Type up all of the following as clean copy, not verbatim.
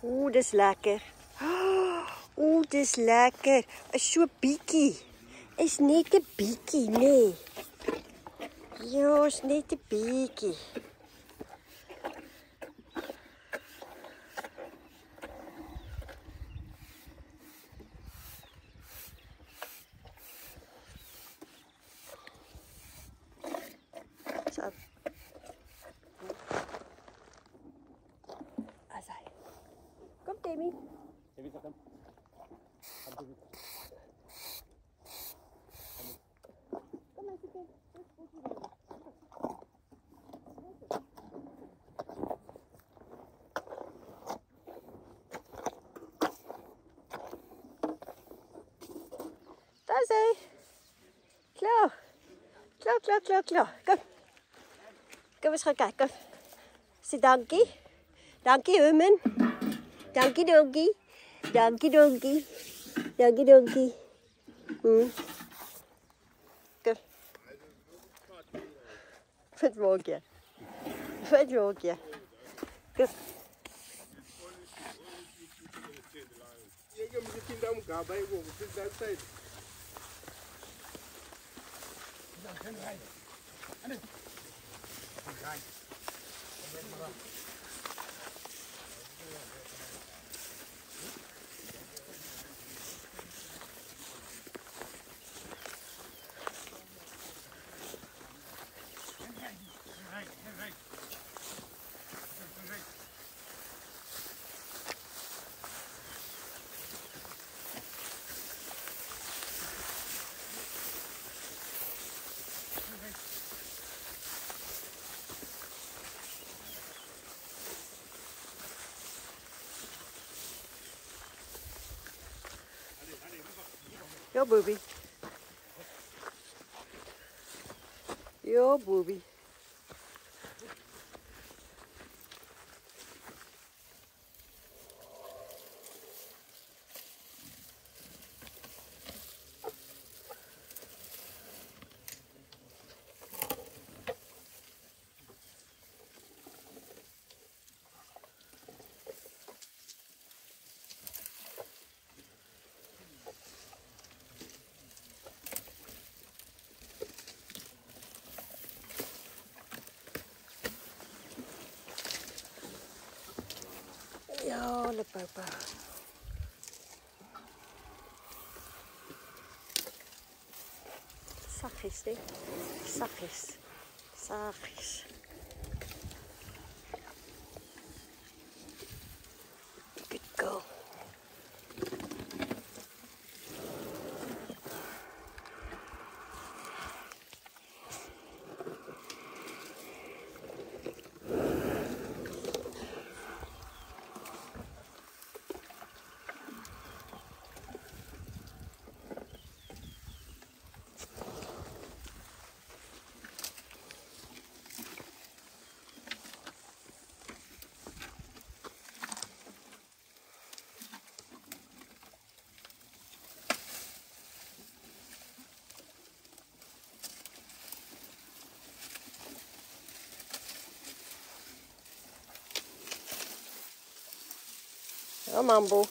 Oeh, dis lekker. Oeh, dis lekker. Is so bietjie. Is net 'n bietjie, nee. Ja, is net 'n bietjie. So. Asai. Kom, Demi. Demi, kom. Kom maar zitten. Daar is hij. Klaar. Klaar. Kom. Kom eens gaan kijken. Sê dankie. Dankie, Herman. Dankie, donkie. Dankie. Kom. Wat maak je? Kom. Ja, Bobby. Ja, le papa. Zachtjes, hè? Zachtjes. Good girl. Ja, Mambo.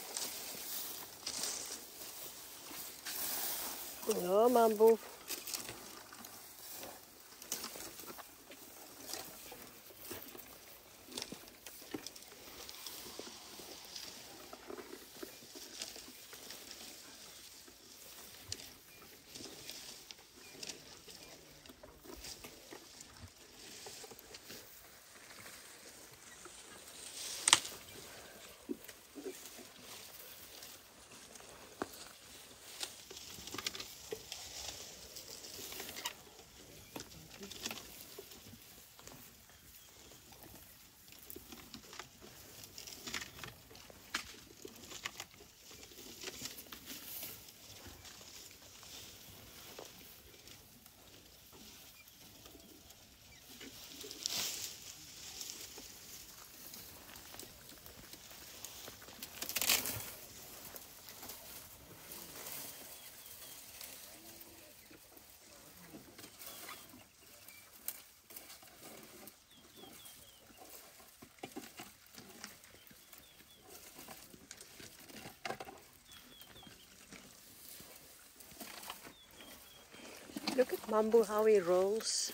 Look at Mambo how he rolls.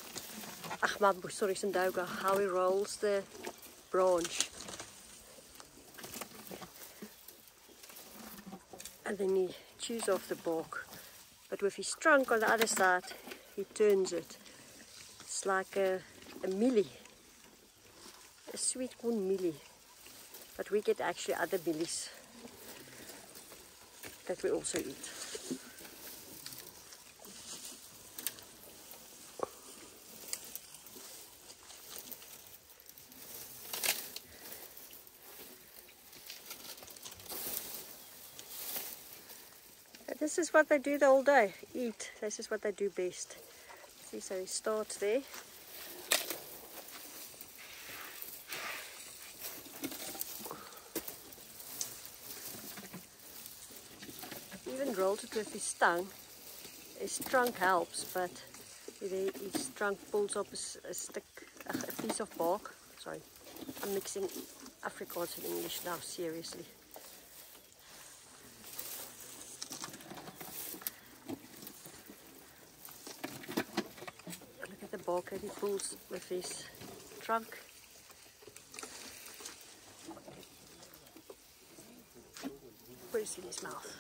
Mambo, sorry, Sandoga, how he rolls the branch. And then he chews off the bark. But with his trunk on the other side, he turns it. It's like a mealie. A sweet corn mealie. But we get actually other mealies that we also eat. This is what they do the whole day, eat. This is what they do best. See, so he starts there. Even rolled it with his tongue. His trunk helps, but his trunk pulls up a piece of bark. Sorry, I'm mixing Afrikaans and English now, seriously. Bark that he pulls with his trunk. Put it in his mouth.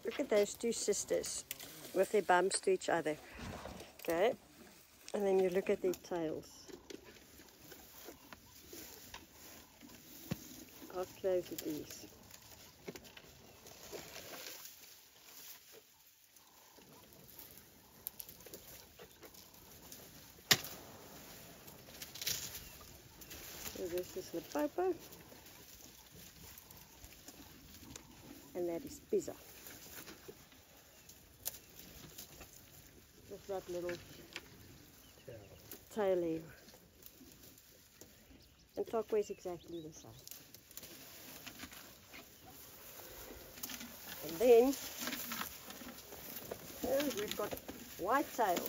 Look at those two sisters with their bumps to each other. Okay, and then you look at their tails. How close it is. So this is Limpopo, and that is Pizza. With that little tail here. And Tokwe is exactly the same. And then we've got whitetail.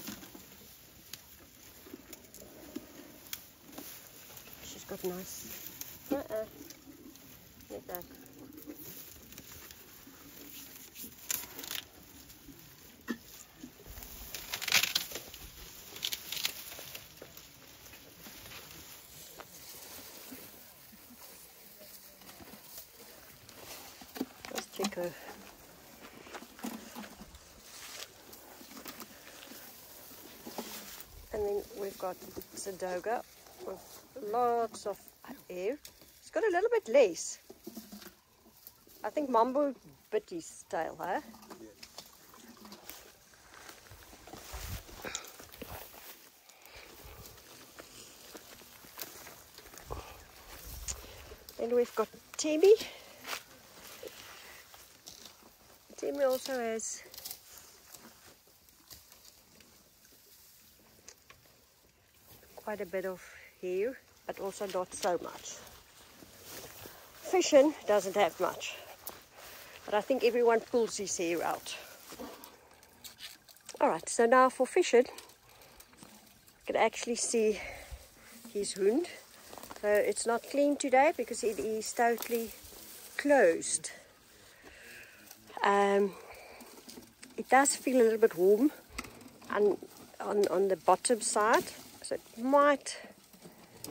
She's got nice. Like that. Let's check her. And then we've got Sadoga with lots of hair. It's got a little bit less. I think Mambo bit his tail, huh? Then we've got Timmy. Timmy also has quite a bit of hair, but also not so much. Fishan doesn't have much, but I think everyone pulls his hair out. Alright, so now for Fishan, you can actually see his wound. So it's not clean today because it is totally closed. It does feel a little bit warm on the bottom side, so it might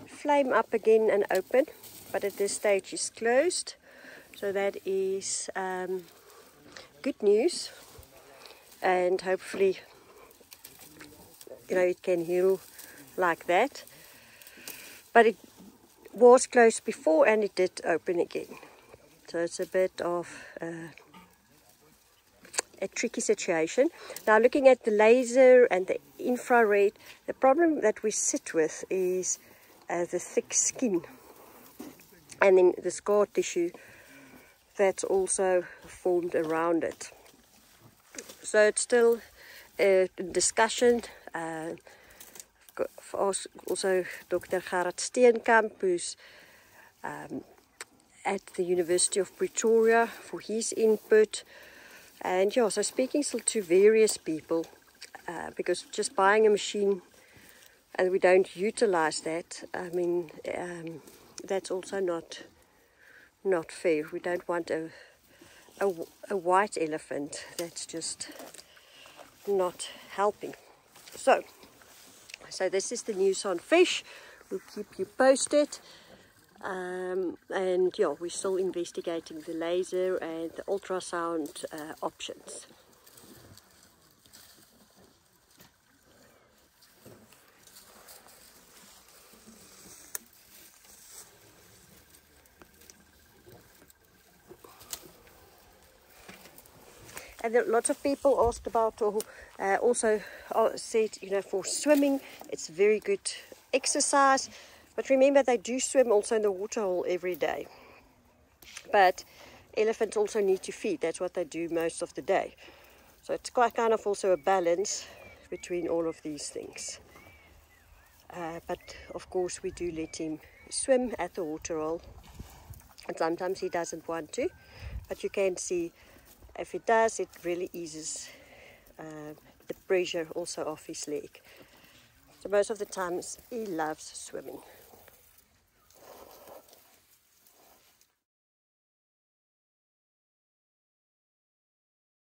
flame up again and open, but at this stage it's closed, so that is good news, and hopefully it can heal like that. But it was closed before and it did open again, so it's a bit of a tricky situation. Now, looking at the laser and the infrared, the problem that we sit with is the thick skin and then the scar tissue that's also formed around it. So it's still a discussion. Also Dr. Gerard Steenkamp, who's at the University of Pretoria for his input. And yeah, so speaking still to various people, because just buying a machine and we don't utilize that, I mean, that's also not fair. We don't want a white elephant that's just not helping. So this is the news on fish. We'll keep you posted. And yeah, we're still investigating the laser and the ultrasound options. And then lots of people asked about, or also said, you know, for swimming, it's very good exercise. But remember, they do swim also in the waterhole every day. But elephants also need to feed. That's what they do most of the day. So it's quite kind of also a balance between all of these things. But of course, we do let him swim at the waterhole. And sometimes he doesn't want to. But you can see, if it does, it really eases the pressure also off his leg. So most of the times he loves swimming.